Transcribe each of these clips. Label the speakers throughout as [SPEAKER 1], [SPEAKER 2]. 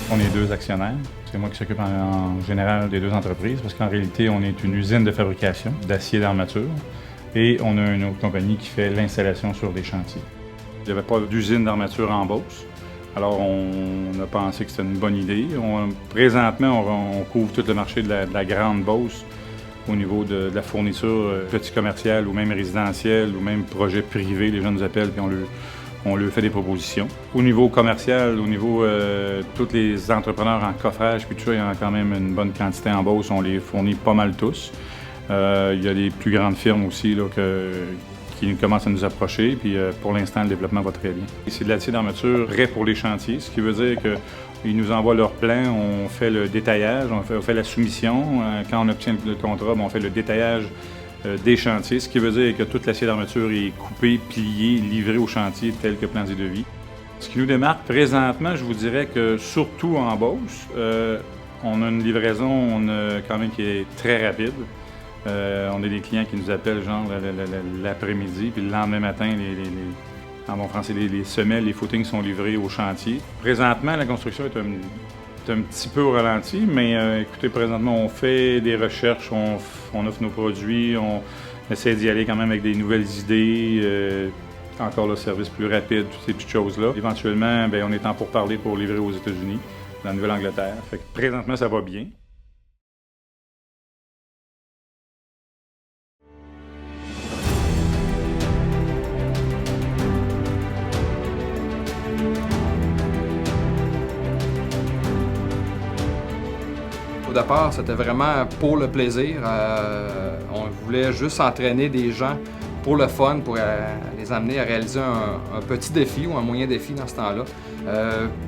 [SPEAKER 1] On est 2 actionnaires. C'est moi qui s'occupe en général des 2 entreprises parce qu'en réalité, on est une usine de fabrication d'acier d'armature et on a une autre compagnie qui fait l'installation sur des chantiers. Il n'y avait pas d'usine d'armature en Beauce. Alors, on a pensé que c'était une bonne idée. Présentement, on couvre tout le marché de la Grande Beauce au niveau de la fourniture petit commercial ou même résidentiel ou même projet privé. Les gens nous appellent et on leur fait des propositions. Au niveau commercial, au niveau tous les entrepreneurs en coffrage, puis tout ça, il y en a quand même une bonne quantité en Beauce. On les fournit pas mal tous. Il y a des plus grandes firmes aussi là, qui commencent à nous approcher, puis pour l'instant, le développement va très bien. C'est de l'acier d'armature prêt pour les chantiers, ce qui veut dire qu'ils nous envoient leur plan, on fait le détaillage, on fait la soumission. Quand on obtient le contrat, on fait le détaillage des chantiers, ce qui veut dire que tout l'acier d'armature est coupé, plié, livré au chantier tel que plans et devis. Ce qui nous démarque présentement, je vous dirais que surtout en Beauce, on a une livraison quand même qui est très rapide. On a des clients qui nous appellent genre l'après-midi, puis le lendemain matin, en bon français, les semelles, les footings sont livrés au chantier. Présentement, la construction est un petit peu au ralenti, mais écoutez, présentement, on fait des recherches, on offre nos produits, on essaie d'y aller quand même avec des nouvelles idées, encore le service plus rapide, toutes ces petites choses-là. Éventuellement, on est en pourparlers pour livrer aux États-Unis, dans la Nouvelle-Angleterre. Fait que présentement, ça va bien.
[SPEAKER 2] Au départ, c'était vraiment pour le plaisir. On voulait juste entraîner des gens pour le fun, pour les amener à réaliser un petit défi ou un moyen défi dans ce temps-là.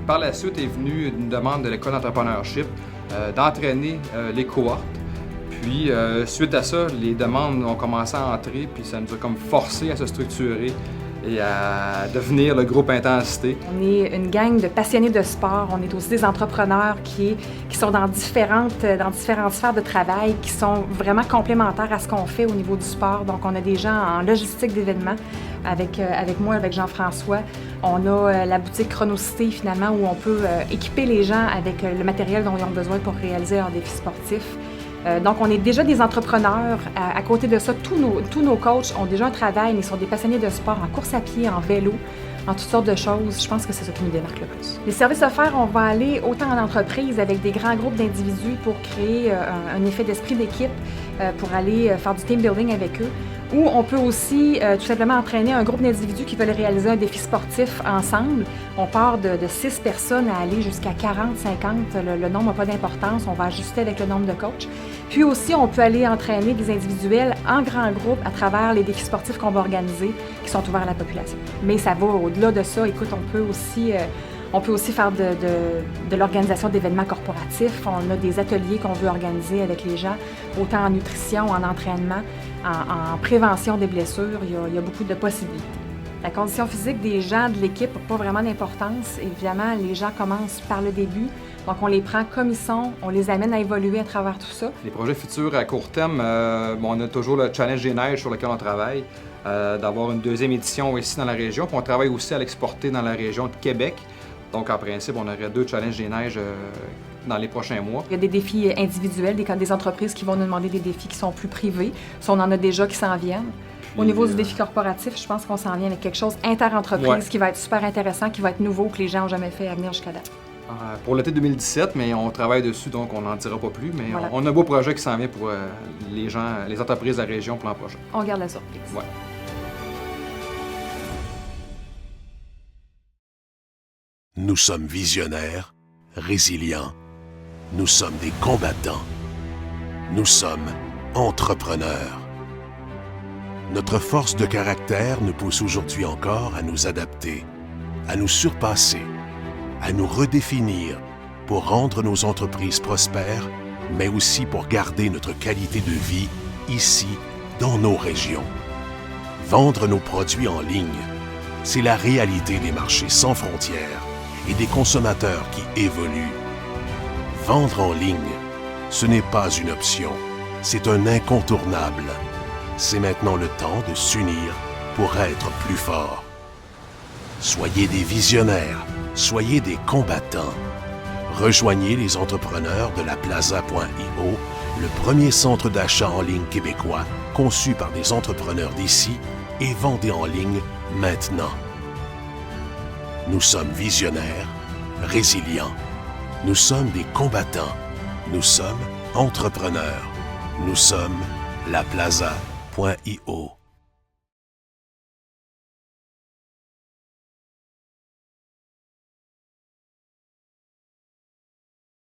[SPEAKER 2] Par la suite est venue une demande de l'école d'entrepreneurship d'entraîner les cohortes. Puis, suite à ça, les demandes ont commencé à entrer, puis ça nous a comme forcé à se structurer et à devenir le groupe Intensité.
[SPEAKER 3] On est une gang de passionnés de sport. On est aussi des entrepreneurs qui sont dans différentes sphères de travail, qui sont vraiment complémentaires à ce qu'on fait au niveau du sport. Donc, on a des gens en logistique d'événements avec moi, avec Jean-François. On a la boutique Chronocité, finalement, où on peut équiper les gens avec le matériel dont ils ont besoin pour réaliser leur défi sportif. Donc, on est déjà des entrepreneurs. À côté de ça, tous nos coachs ont déjà un travail, mais sont des passionnés de sport en course à pied, en vélo, en toutes sortes de choses. Je pense que c'est ça qui nous démarque le plus. Les services offerts, on va aller autant en entreprise avec des grands groupes d'individus pour créer un effet d'esprit d'équipe, pour aller faire du team building avec eux. Ou on peut aussi tout simplement entraîner un groupe d'individus qui veulent réaliser un défi sportif ensemble. On part de 6 personnes à aller jusqu'à 40, 50. Le nombre n'a pas d'importance. On va ajuster avec le nombre de coachs. Puis aussi, on peut aller entraîner des individuels en grand groupe à travers les défis sportifs qu'on va organiser, qui sont ouverts à la population. Mais ça va au-delà de ça. Écoute, on peut aussi faire de l'organisation d'événements corporatifs. On a des ateliers qu'on veut organiser avec les gens, autant en nutrition, en entraînement, en prévention des blessures. Il y a beaucoup de possibilités. La condition physique des gens de l'équipe n'a pas vraiment d'importance. Évidemment, les gens commencent par le début. Donc, on les prend comme ils sont, on les amène à évoluer à travers tout ça.
[SPEAKER 2] Les projets futurs à court terme, on a toujours le Challenge des neiges sur lequel on travaille, d'avoir une 2e édition ici dans la région. Puis on travaille aussi à l'exporter dans la région de Québec. Donc, en principe, on aurait 2 Challenges des neiges dans les prochains mois.
[SPEAKER 3] Il y a des défis individuels, des entreprises qui vont nous demander des défis qui sont plus privés. Si on en a déjà qui s'en viennent. Au niveau du défi corporatif, je pense qu'on s'en vient avec quelque chose inter-entreprise qui va être super intéressant, qui va être nouveau, que les gens n'ont jamais fait à venir jusqu'à date.
[SPEAKER 2] Pour l'été 2017, mais on travaille dessus, donc on n'en dira pas plus. Mais
[SPEAKER 3] voilà.
[SPEAKER 2] on a un beau projet qui s'en vient pour les gens, les entreprises de la région pour l'an prochain.
[SPEAKER 3] On garde la surprise.
[SPEAKER 2] Ouais.
[SPEAKER 4] Nous sommes visionnaires, résilients. Nous sommes des combattants. Nous sommes entrepreneurs. Notre force de caractère nous pousse aujourd'hui encore à nous adapter, à nous surpasser, à nous redéfinir pour rendre nos entreprises prospères, mais aussi pour garder notre qualité de vie ici, dans nos régions. Vendre nos produits en ligne, c'est la réalité des marchés sans frontières et des consommateurs qui évoluent. Vendre en ligne, ce n'est pas une option, c'est un incontournable. C'est maintenant le temps de s'unir pour être plus fort. Soyez des visionnaires, soyez des combattants. Rejoignez les entrepreneurs de la Plaza.io, le premier centre d'achat en ligne québécois conçu par des entrepreneurs d'ici et vendez en ligne maintenant. Nous sommes visionnaires, résilients. Nous sommes des combattants. Nous sommes entrepreneurs. Nous sommes la Plaza.io.